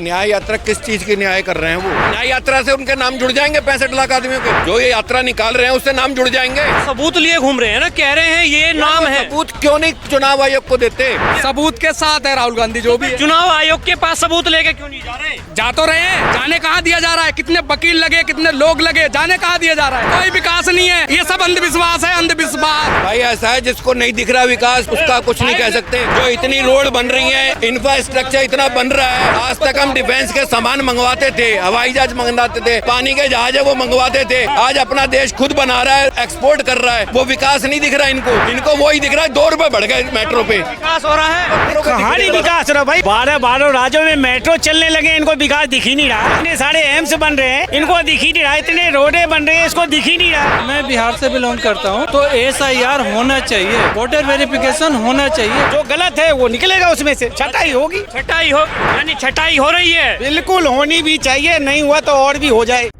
न्याय यात्रा किस चीज की न्याय कर रहे हैं? वो न्याय यात्रा से उनके नाम जुड़ जाएंगे 65 लाख आदमियों के जो ये यात्रा निकाल रहे हैं, उससे नाम जुड़ जाएंगे। सबूत लिए घूम रहे हैं ना, कह रहे हैं ये नाम है। सबूत क्यों नहीं चुनाव आयोग को देते? सबूत के साथ है राहुल गांधी जो भी है। चुनाव आयोग के पास सबूत लेके क्यों नहीं जा रहे? जा तो रहे हैं, जाने कहाँ दिया जा रहा है? कितने वकील लगे, कितने लोग लगे, जाने कहाँ दिया जा रहा है? कोई विकास नहीं है, ये सब अंधविश्वास है, अंधविश्वास। भाई ऐसा है, जिसको नहीं दिख रहा विकास उसका कुछ नहीं कह सकते। जो इतनी रोड बन रही है, इंफ्रास्ट्रक्चर इतना बन रहा है, आज तक हम डिफेंस के सामान मंगवाते थे, हवाई जहाज मंगवाते थे, पानी के जहाज है वो मंगवाते थे। आज अपना देश खुद बना रहा है, एक्सपोर्ट कर रहा है। वो विकास नहीं दिख रहा इनको वही दिख रहा है, 2 रुपए बढ़ गए मेट्रो पे। विकास हो रहा है? कहाँ नहीं विकास हो रहा भाई? 12 राज्यों में मेट्रो चलने लगे, इनको विकास दिख ही नहीं रहा। इतने सारे एम्स बन रहे हैं, इनको दिख ही नहीं रहा। इतने रोडे बन रहे हैं, इसको दिख ही नहीं रहा। मैं बिहार से बिलोंग करता हूँ, तो SIR होना चाहिए, वोटर वेरिफिकेशन होना चाहिए। जो गलत है वो निकलेगा, उसमें से छटाई होगी। छटाई हो यानी छटाई हो रही है। बिल्कुल होनी भी चाहिए, नहीं हुआ तो और भी हो जाए।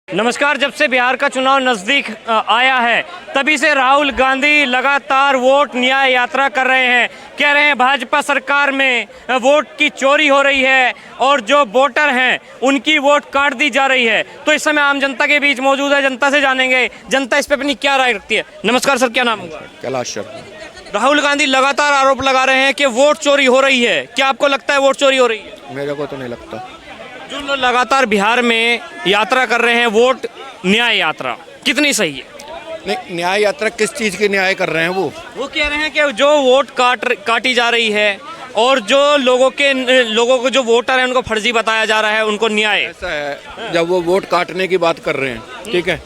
नमस्कार। जब से बिहार का चुनाव नजदीक आया है, तभी से राहुल गांधी लगातार वोट न्याय यात्रा कर रहे हैं। कह रहे हैं भाजपा सरकार में वोट की चोरी हो रही है और जो वोटर हैं उनकी वोट काट दी जा रही है। तो इस समय आम जनता के बीच मौजूद है, जनता से जानेंगे जनता इस पर अपनी क्या राय रखती है। नमस्कार सर, क्या नाम होगा? कैलाश शर्मा। राहुल गांधी लगातार आरोप लगा रहे हैं कि वोट चोरी हो रही है। क्या आपको लगता है वोट चोरी हो रही है? मेरे को तो नहीं लगता। जो लोग लगातार बिहार में यात्रा कर रहे हैं, वोट न्याय यात्रा, कितनी सही है? नहीं, न्याय यात्रा किस चीज की न्याय कर रहे हैं? वो कह रहे हैं कि जो वोट काटी जा रही है और जो लोगों को जो वोटर है उनको फर्जी बताया जा रहा है, उनको न्याय। ऐसा है, जब वो वोट काटने की बात कर रहे हैं, ठीक है,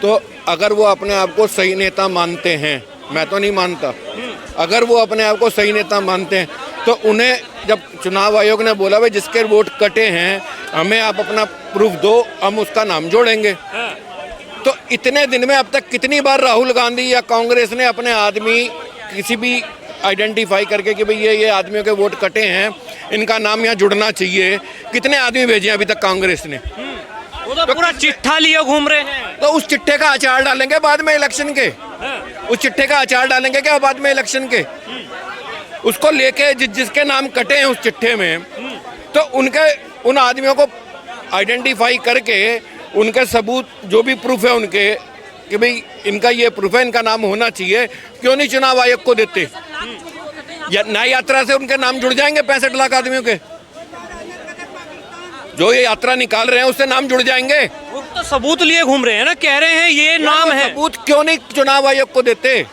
तो अगर वो अपने आप को सही नेता मानते हैं, मैं तो नहीं मानता, अगर वो अपने आप को सही नेता मानते हैं तो उन्हें जब चुनाव आयोग ने बोला भाई जिसके वोट कटे हैं हमें आप अपना प्रूफ दो, हम उसका नाम जोड़ेंगे। तो इतने दिन में अब तक कितनी बार राहुल गांधी या कांग्रेस ने अपने आदमी किसी भी आइडेंटिफाई करके कि भाई ये आदमियों के वोट कटे हैं, इनका नाम यहाँ जुड़ना चाहिए, कितने आदमी भेजे अभी तक कांग्रेस ने? वो तो पूरा चिट्ठा लिए घूम रहे हैं। तो उस चिट्ठे का अचार डालेंगे बाद में इलेक्शन के? उस चिट्ठे का अचार डालेंगे क्या बाद में इलेक्शन के? उसको लेके जिसके नाम कटे हैं उस चिट्ठे में, तो उन आदमियों को आइडेंटिफाई करके उनके सबूत जो भी प्रूफ है उनके कि भाई इनका ये प्रूफ है, इनका नाम होना चाहिए, क्यों नहीं चुनाव आयोग को देते? न्याय यात्रा से उनके नाम जुड़ जाएंगे 65 लाख आदमियों के जो ये यात्रा निकाल रहे हैं, उससे नाम जुड़ जाएंगे। वो तो सबूत लिए घूम रहे हैं ना, कह रहे हैं ये नाम है। सबूत क्यों नहीं चुनाव आयोग को देते?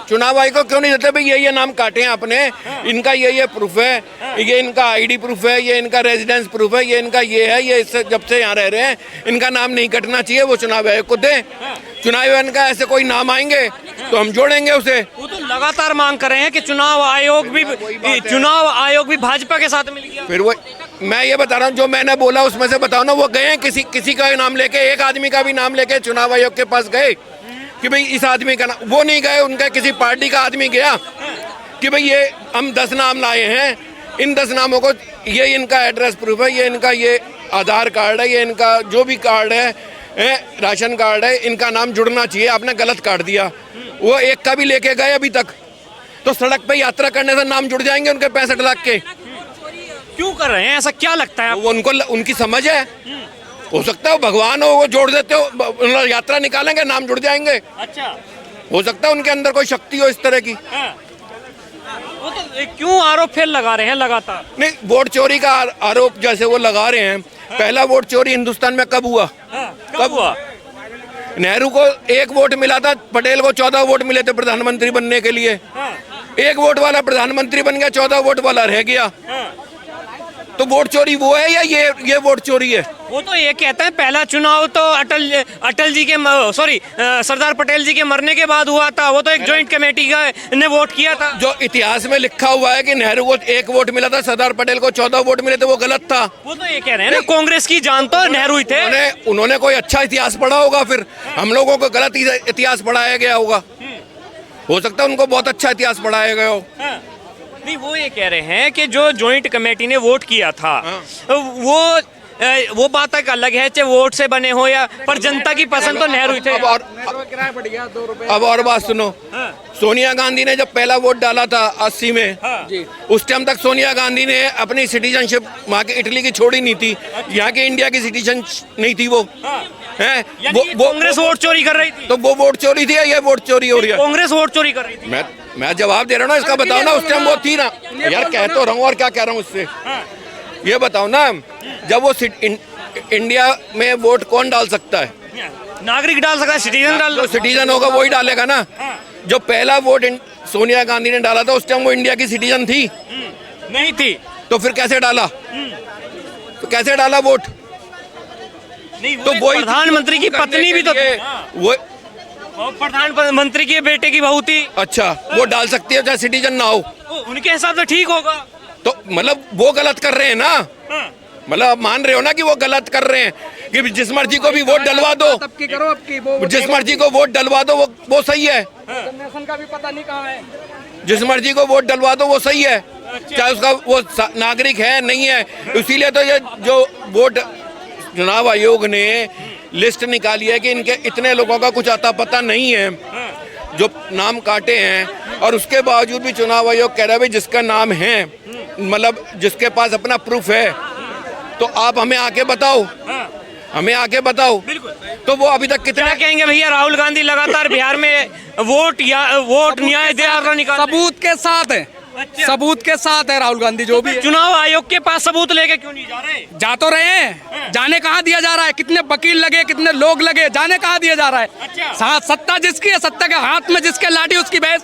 चुनाव आयोग को क्यों नहीं देते? भाई ये नाम काटे हैं आपने, इनका ये प्रूफ है, ये इनका ID प्रूफ है, ये इनका रेजिडेंस प्रूफ है, ये इनका ये है, ये इससे जब से यहाँ रह रहे हैं इनका नाम नहीं कटना चाहिए, वो चुनाव आयोग को दे। चुनाव आयोग का ऐसे कोई नाम आएंगे तो हम जोड़ेंगे उसे। वो तो लगातार मांग कर रहे हैं कि चुनाव आयोग भी भाजपा के साथ मिल गया। फिर वो मैं ये बता रहा हूँ, जो मैंने बोला उसमें से बताओ ना, वो गए हैं किसी का नाम लेके, एक आदमी का भी नाम लेके चुनाव आयोग के पास गए कि भाई इस आदमी का नाम? वो नहीं गए, उनका किसी पार्टी का आदमी गया कि भाई ये हम 10 नाम लाए हैं, इन 10 नामों को, ये इनका एड्रेस प्रूफ है, ये इनका ये आधार कार्ड है, ये इनका जो भी कार्ड है, राशन कार्ड है, इनका नाम जुड़ना चाहिए, आपने गलत काट दिया। वो एक का भी लेके गए अभी तक। तो सड़क पे यात्रा करने से नाम जुड़ जाएंगे उनके 65 लाख के? क्यों कर रहे हैं ऐसा, क्या लगता है? वो उनकी समझ है, हो सकता है भगवान हो, वो जोड़ देते हो, यात्रा निकालेंगे नाम जुड़ जाएंगे। अच्छा, हो सकता है उनके अंदर कोई शक्ति हो इस तरह की। वो तो क्यों आरोप फिर लगा रहे हैं लगातार? नहीं, वोट चोरी का आरोप जैसे वो लगा रहे हैं, पहला वोट चोरी हिंदुस्तान में कब हुआ? कब हुआ? नेहरू को 1 वोट मिला था, पटेल को 14 वोट मिले थे प्रधानमंत्री बनने के लिए। 1 वोट वाला प्रधानमंत्री बन गया, 14 वोट वाला रह गया। तो वोट चोरी वो है या ये वोट चोरी है? वो तो ये कहते हैं पहला चुनाव तो अटल जी के सरदार पटेल जी के मरने के बाद हुआ था, वो तो एक जॉइंट कमेटी का ने वोट किया था। जो इतिहास में लिखा हुआ है कि नेहरू को 1 वोट मिला था, सरदार पटेल को 14 वोट मिले थे, वो गलत था। वो तो ये कह रहे हैं ना, कांग्रेस की जान तो नेहरू ही थे। उन्होंने कोई अच्छा इतिहास पढ़ा होगा, फिर हम लोगों को गलत इतिहास पढ़ाया गया होगा। हो सकता है उनको बहुत अच्छा इतिहास पढ़ाया गया हो। नहीं, वो ये कह रहे हैं कि जो जॉइंट कमेटी ने वोट किया था वो वो बात एक अलग है, चाहे वोट से बने हो या, पर जनता की पसंद तो नेहरू ही थे। अब और बात सुनो, सोनिया गांधी ने जब पहला वोट डाला था 80 में, उस टाइम तक सोनिया गांधी ने अपनी सिटीजनशिप वहाँ के इटली की छोड़ी नहीं थी, यहाँ के इंडिया की सिटीजन नहीं थी वो है। वो कांग्रेस वोट चोरी कर रही थी, तो वो वोट चोरी थी या ये वोट चोरी हो रही है? कांग्रेस वोट चोरी कर रही थी। मैं जवाब दे रहा हूँ ना, इसका बताओ ना, उस टाइम वो थी ना यार, कह तो रहा हूँ और क्या कह रहा हूँ इससे, ये बताओ ना, जब वो इंडिया में वोट कौन डाल सकता है? नागरिक डाल सकता है, सिटीजन डाल, जो सिटीजन होगा वही डालेगा ना। जो पहला वोट सोनिया गांधी ने डाला था उस टाइम वो इंडिया की सिटीजन थी नहीं थी, तो फिर कैसे डाला? तो कैसे डाला वोट? नहीं, तो वही प्रधानमंत्री की पत्नी भी तो थी, वो प्रधानमंत्री के बेटे की बहू थी। अच्छा, वो डाल सकती है चाहे सिटीजन ना हो, उनके हिसाब से ठीक होगा। तो मतलब वो गलत कर रहे हैं ना, मतलब आप मान रहे हो ना कि वो गलत कर रहे हैं कि जिस मर्जी को भी वोट डलवा दो, जिस मर्जी को वोट डलवा दो वो सही है, का भी पता नहीं कहाँ है, जिस मर्जी को वोट डलवा दो वो सही है, चाहे उसका वो नागरिक है नहीं है। इसीलिए तो ये जो वोट चुनाव आयोग ने लिस्ट निकाली है कि इनके इतने लोगों का कुछ आता पता नहीं है जो नाम काटे हैं, और उसके बावजूद भी चुनाव आयोग कह रहा है भाई जिसका नाम है, मतलब जिसके पास अपना प्रूफ है, तो आप हमें आके बताओ, हमें आके बताओ। तो वो अभी तक कितना क्या कहेंगे भैया? राहुल गांधी लगातार बिहार में वोट न्याय यात्रा निकाल, सबूत के साथ है, सबूत के साथ है राहुल गांधी जो भी है। चुनाव आयोग के पास सबूत लेके क्यों नहीं जा रहे? जा तो रहे हैं, जाने कहाँ दिया जा रहा है, कितने वकील लगे, कितने लोग लगे, जाने कहाँ दिया जा रहा है। सत्ता जिसकी है, सत्ता के हाथ में जिसके लाठी उसकी भैंस।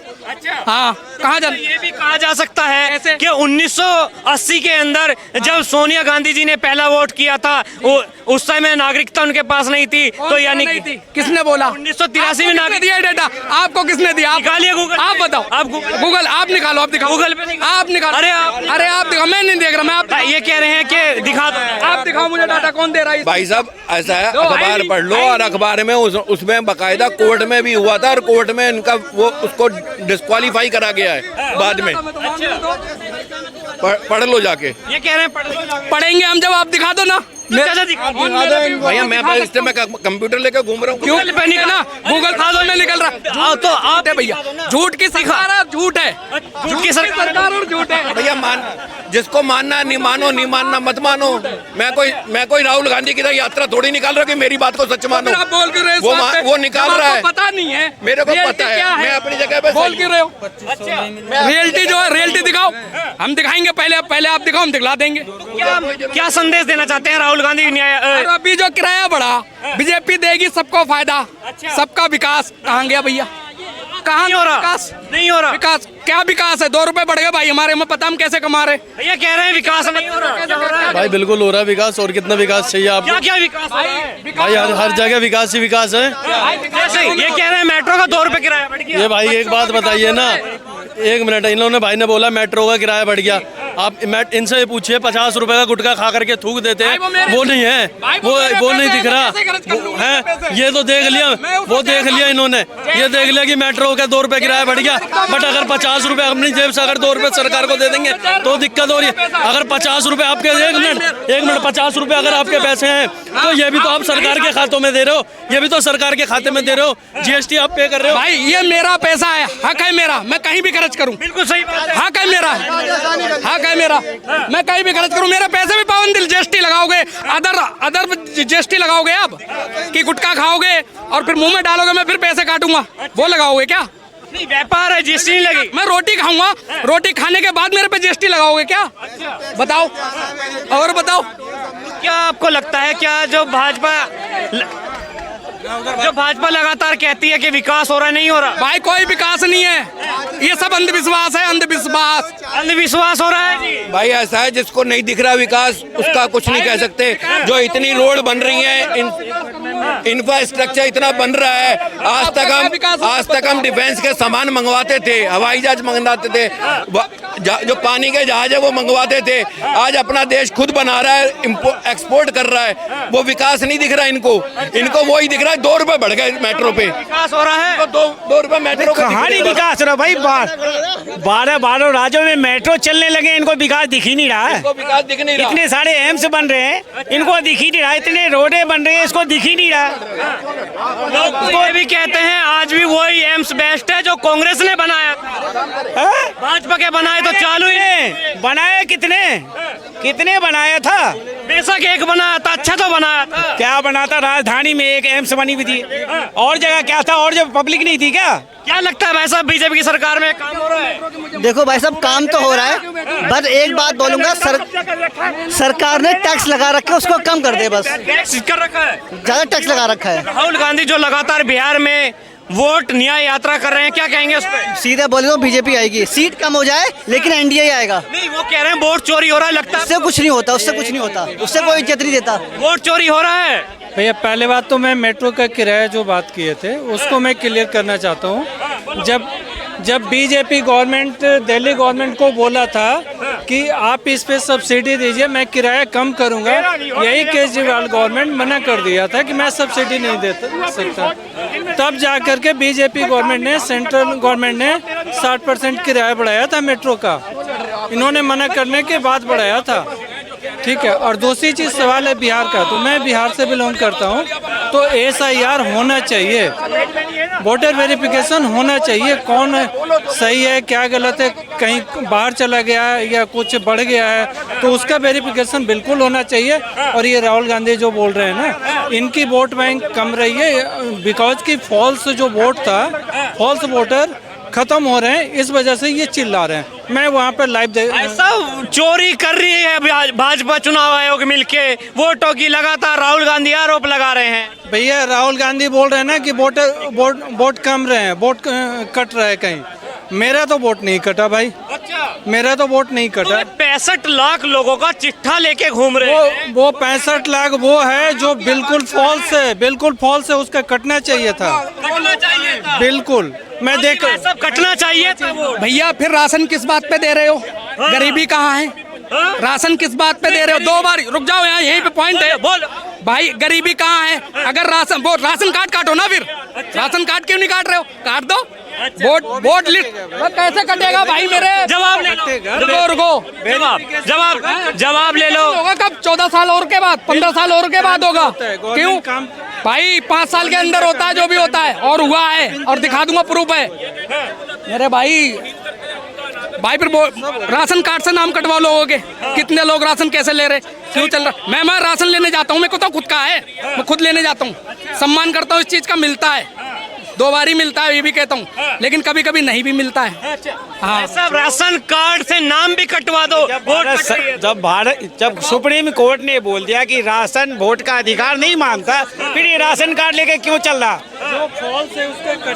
हाँ, कहाँ तो ये भी कहा जा सकता है कि 1980 के अंदर जब सोनिया गांधी जी ने पहला वोट किया था, वो उस समय नागरिकता उनके पास नहीं थी, तो यानी नहीं थी, किसने बोला? 1983 में नागरिक दिया डेटा आपको, किसने दिया? निकालिए गूगल, आप बताओ, आप गूगल आप निकालो, आप दिखाओ गूगल पे, आप निकालो। अरे आप दिखाओ, मैं नहीं देख रहा, मैं आप ये कह रहे हैं कि दिखा दो, आप दिखाओ मुझे डाटा, कौन दे रहा है? भाई साहब ऐसा है, अखबार पढ़ लो, और अखबार में उसमें बकायदा कोर्ट में भी हुआ था, और कोर्ट में इनका वो उसको डिस्क्वालीफाई करा गया है बाद में। पढ़ लो जाके। ये कह रहे हैं पढ़ेंगे हम, जब आप दिखा दो ना। भैया मैं कंप्यूटर लेकर घूम रहा हूँ, क्यों पे निकला? गूगल खादों में निकल रहा, तो आप भैया झूठ की सरकार है, झूठ है, झूठ की सरकार और झूठ है भैया। जिसको मानना नहीं मानो, नहीं मानना मत मानो। मैं कोई राहुल गांधी की यात्रा थोड़ी निकाल रहा हूँ कि मेरी बात को सच मानो। आप बोल क्यों रहे हो? वो निकाल रहा है, पता नहीं है, मेरे को पता है, मैं अपनी जगह पे बोल क्यों रहे हो? रियलिटी जो है, रियलिटी दिखाओ, हम दिखाएंगे, पहले आप दिखाओ, हम दिखला देंगे। क्या संदेश देना चाहते हैं राहुल गांधी? न्याय अभी जो किराया बढ़ा, बीजेपी देगी सबको फायदा, सबका विकास। कहाँ गया भैया? कहाँ नहीं हो रहा, विकास? नहीं हो रहा। विकास क्या विकास है? 2 रुपए बढ़ गए भाई हमारे, हमें पता हम कैसे कमा रहे। भैया कह रहे हैं विकास नहीं हो रहा। भाई बिल्कुल हो रहा है विकास, और कितना विकास चाहिए आपको? क्या विकास है? भाई हर जगह विकास ही विकास है। जैसे ये कह रहे हैं मेट्रो का 2 रुपए किराया बढ़ गया। ये भाई एक बात बताइए ना, 1 मिनट, इन्होंने भाई ने बोला मेट्रो का किराया बढ़ गया, आप इनसे पूछिए 50 रुपए का गुटखा खा करके थूक देते हैं, वो नहीं है, वो नहीं दिख रहा है। ये तो देख लिया, वो देख लिया इन्होंने, ये देख लिया कि मेट्रो का 2 रुपए किराया बढ़ गया, बट अगर 50 रुपए अपनी जेब से अगर 2 रुपए सरकार को दे देंगे तो दिक्कत हो रही है। अगर 50 रुपए आपके, एक मिनट 50 रुपए अगर आपके पैसे हैं तो ये भी तो आप सरकार के खातों में दे रहे हो, ये भी तो सरकार के खाते में दे रहे हो, जीएसटी आप पे कर रहे हो। भाई ये मेरा पैसा है, हक है मेरा, मैं कहीं भी खर्च करूं। बिल्कुल सही बात है, हक है मेरा, हक है मेरा, मैं कहीं भी खर्च करूं, मेरे पैसे भी पाबंदी। जीएसटी लगाओगे, अदर जीएसटी लगाओगे आप कि गुटखा खाओगे और फिर मुंह में डालोगे, मैं फिर पैसे काटूंगा, वो लगाओगे क्या? नहीं, व्यापार है, जीएसटी नहीं लगी। मैं रोटी खाऊंगा, रोटी खाने के बाद मेरे पे जीएसटी लगाओगे क्या? बताओ, और बताओ। क्या आपको लगता है, क्या जो भाजपा लगातार कहती है कि विकास हो रहा है, नहीं हो रहा? भाई कोई विकास नहीं है, ये सब अंधविश्वास है, अंधविश्वास, अंधविश्वास हो रहा है जी। भाई ऐसा है, जिसको नहीं दिख रहा विकास उसका कुछ नहीं कह सकते। जो इतनी रोड बन रही है, इंफ्रास्ट्रक्चर इतना बन रहा है। आज तक हम डिफेंस के सामान मंगवाते थे, हवाई जहाज मंगवाते थे, जो पानी के जहाज है वो मंगवाते थे। आज अपना देश खुद बना रहा है, एक्सपोर्ट कर रहा है। वो विकास नहीं दिख रहा इनको वही दिख रहा है। 2 रुपए बढ़ गए मेट्रो पे, विकास हो रहा है। 2 रुपए मेट्रो का कहाँ नहीं विकास हो रहा भाई। 12 राज्यों में मेट्रो चलने लगे, इनको विकास दिख ही नहीं रहा है। विकास दिख नहीं रहा। इतने सारे एम्स बन रहे हैं, इनको दिख ही नहीं रहा। इतने रोडे बन रहे हैं, इसको दिख ही नहीं रहा। लोग तो ये भी कहते हैं आज भी वही एम्स बेस्ट है जो कांग्रेस ने बनाया था। भाजपा के बनाए तो चालू ही नहीं। बनाए कितने बनाया था। बेशक एक बनाया था, अच्छा तो बनाया था। क्या बना था। राजधानी में एक एम्स बनी हुई थी, और जगह क्या था, और जब पब्लिक नहीं थी क्या। क्या लगता है भाई साहब बीजेपी की सरकार में काम हो रहा है? देखो भाई साहब, काम तो हो रहा है, बस एक बात बोलूंगा, सरकार ने टैक्स लगा रखा है, उसको कम कर दे बस। टैक्स कर रखा है, ज्यादा टैक्स लगा रखा है। राहुल गांधी जो लगातार बिहार में वोट न्याय यात्रा कर रहे हैं, क्या कहेंगे उस पर? सीधे बोले तो बीजेपी आएगी, सीट कम हो जाए लेकिन एनडीए ही आएगा। नहीं, वो कह रहे हैं वोट चोरी हो रहा है। लगता है उससे कुछ नहीं होता, उससे कुछ नहीं होता, उससे कोई इज्जत नहीं देता। वोट चोरी हो रहा है। भैया पहले बात तो मैं मेट्रो का किराया जो बात किए थे उसको मैं क्लियर करना चाहता हूँ। जब बीजेपी गवर्नमेंट दिल्ली गवर्नमेंट को बोला था कि आप इस पे सब्सिडी दीजिए, मैं किराया कम करूंगा, यही केजरीवाल गवर्नमेंट मना कर दिया था कि मैं सब्सिडी नहीं दे सकता। तब जाकर के बीजेपी गवर्नमेंट ने, सेंट्रल गवर्नमेंट ने 60% किराया बढ़ाया था मेट्रो का। इन्होंने मना करने के बाद बढ़ाया था, ठीक है। और दूसरी चीज़ सवाल है बिहार का, तो मैं बिहार से बिलोंग करता हूँ, तो SIR होना चाहिए, वोटर वेरिफिकेशन होना चाहिए। कौन सही है क्या गलत है, कहीं बाहर चला गया है या कुछ बढ़ गया है, तो उसका वेरिफिकेशन बिल्कुल होना चाहिए। और ये राहुल गांधी जो बोल रहे हैं ना, इनकी वोट बैंक कम रही है बिकॉज की फॉल्स जो वोट था, फॉल्स वोटर खत्म हो रहे हैं, इस वजह से ये चिल्ला रहे हैं। मैं वहाँ पर लाइव ऐसा चोरी कर रही है भाजपा चुनाव आयोग मिलके वोटों की, लगातार राहुल गांधी आरोप लगा रहे हैं। भैया राहुल गांधी बोल रहे हैं ना कि वोट कम रहे हैं, वोट कट रहा है कहीं। मेरा तो वोट नहीं कटा भाई। अच्छा, मेरा तो वोट नहीं कटा। 65 लाख लोगों का चिट्ठा लेके घूम रहे हैं। वो 65 लाख वो है जो बिल्कुल फॉल्स है, बिल्कुल फॉल्स है, उसका कटना चाहिए था, कटना चाहिए था। बिल्कुल। मैं देख सब कटना चाहिए था वो। भैया फिर राशन किस बात पे दे रहे हो, गरीबी कहाँ है, राशन किस बात पे दे रहे हो। 2 बार रुक जाओ, यहाँ यहीं पे पॉइंट है। बोल भाई गरीबी कहाँ है, अगर राशन कार्ड काटो ना, फिर राशन कार्ड क्यों नहीं काट रहे हो, काट दो। वोट लिस्ट कैसे कटेगा भाई मेरे। जवाब ले लो, रुको जवाब ले लो। होगा कब, 14 साल और के बाद, 15 साल और के बाद होगा। क्यों भाई, 5 साल के अंदर होता है जो भी होता है, और हुआ है, और दिखा दूंगा, प्रूफ है मेरे भाई। फिर राशन कार्ड से नाम कटवाओ लोगों के। कितने लोग राशन कैसे ले रहे, क्यों चल रहा। मैं राशन लेने जाता हूँ, मेरे को तो खुद का है, मैं खुद लेने जाता हूँ, सम्मान करता हूँ, इस चीज का मिलता है, 2 बार ही मिलता है, ये भी कहता हूँ, लेकिन कभी कभी नहीं भी मिलता है। हाँ, सब राशन कार्ड से नाम भी कटवा दो। जब सुप्रीम कोर्ट ने बोल दिया कि राशन वोट का अधिकार नहीं मानता, फिर ये राशन कार्ड लेके क्यों चल रहा।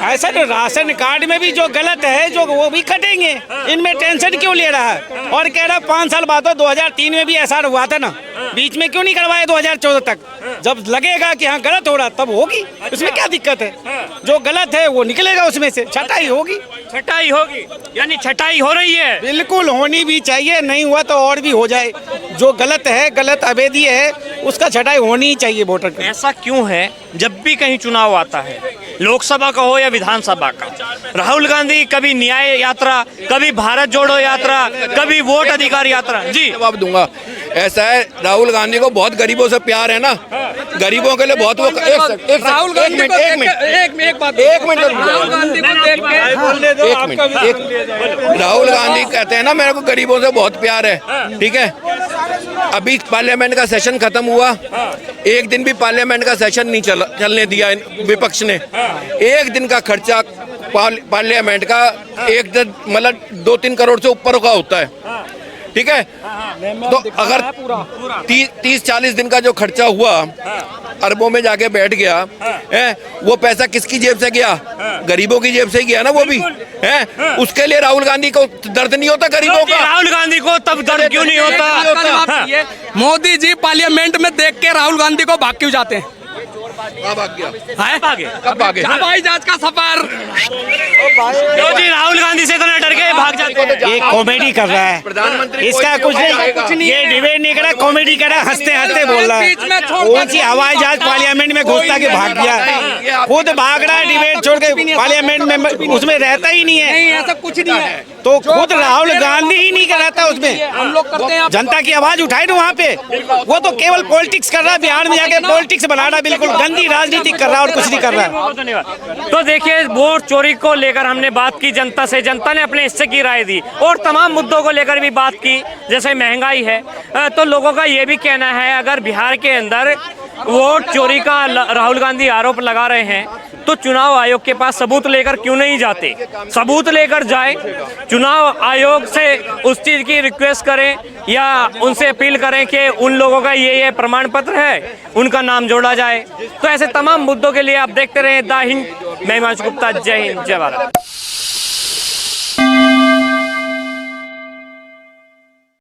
ऐसा तो राशन कार्ड में भी जो गलत है जो वो भी कटेंगे, इनमें टेंशन क्यों ले रहा है। और कह रहा 5 साल बाद, 2003 में भी ऐसा हुआ था ना, बीच में क्यों नहीं करवाए 2014 तक। जब लगेगा कि हाँ गलत हो रहा तब होगी, उसमें क्या दिक्कत है। जो गलत है वो निकलेगा, उसमें से छटाई होगी। छटाई होगी, यानी छटाई हो रही है। बिल्कुल होनी भी चाहिए, नहीं हुआ तो और भी हो जाए। जो गलत है, गलत अवैध है, उसका छटाई होनी ही चाहिए वोटर की। ऐसा क्यों है, जब भी कहीं चुनाव आता है, लोकसभा का हो या विधानसभा का, राहुल गांधी कभी न्याय यात्रा, कभी भारत जोड़ो यात्रा, कभी वोट अधिकार यात्रा। जी जवाब दूंगा। ऐसा है, राहुल गांधी को बहुत गरीबों से प्यार है ना, गरीबों के लिए बहुत वो। राहुल गांधी को एक मिनट राहुल गांधी कहते हैं ना मेरे को गरीबों से बहुत प्यार है, ठीक है। अभी पार्लियामेंट का सेशन खत्म हुआ, एक दिन भी पार्लियामेंट का सेशन नहीं चलने दिया विपक्ष ने। एक दिन का खर्चा पार्लियामेंट का मतलब 2-3 करोड़ से ऊपर का होता है, ठीक है। तो अगर 30-40 दिन का जो खर्चा हुआ, अरबों में जाके बैठ गया है, वो पैसा किसकी जेब से गया, गरीबों की जेब से गया ना वो भी है। उसके लिए राहुल गांधी को दर्द नहीं होता गरीबों का। राहुल गांधी को तब दर्द क्यों नहीं होता। मोदी जी पार्लियामेंट में देख के राहुल गांधी को भाग क्यों जाते हैं, कब भाग गया? है भागे कब भागे? हवाई जहाज का सफर। क्यों जी राहुल गांधी से तो नहीं डर के भाग जाते हैं? ये कॉमेडी कर रहा है, प्रधानमंत्री इसका कुछ नहीं, ये डिबेट नहीं कर रहा, कॉमेडी कर रहा है, हंसते हंसते बोल रहा बीच में है। छोड़ कौन सी हवाई जहाज पार्लियामेंट में घुसता के भाग गया, खुद भाग रहा है डिबेट छोड़ के, पार्लियामेंट में उसमें रहता ही नहीं नहीं, है। ऐसा कुछ नहीं है। तो खुद राहुल गांधी ही नहीं रहता उसमें। हम लोग करते हैं। जनता की आवाज उठाए ना वहाँ पे, वो तो केवल पॉलिटिक्स कर रहा है, बिहार में जाके पॉलिटिक्स बना रहा है, बिल्कुल गंदी राजनीति कर रहा है और कुछ नहीं कर रहा है। बहुत धन्यवाद। तो देखिए वोट चोरी को लेकर हमने बात की जनता से, जनता ने अपने हिस्से की राय दी और तमाम मुद्दों को लेकर भी बात की, जैसे महंगाई है। तो लोगों का ये भी कहना है अगर बिहार के अंदर वोट चोरी का राहुल गांधी आरोप लगा रहे हैं तो चुनाव आयोग के पास सबूत लेकर क्यों नहीं जाते? सबूत लेकर जाए, चुनाव आयोग से उस चीज की रिक्वेस्ट करें या उनसे अपील करें कि उन लोगों का ये प्रमाण पत्र है, उनका नाम जोड़ा जाए। तो ऐसे तमाम मुद्दों के लिए आप देखते रहे द हिंद। मैं हिमांशु गुप्ता, जय हिंद, जय भारत।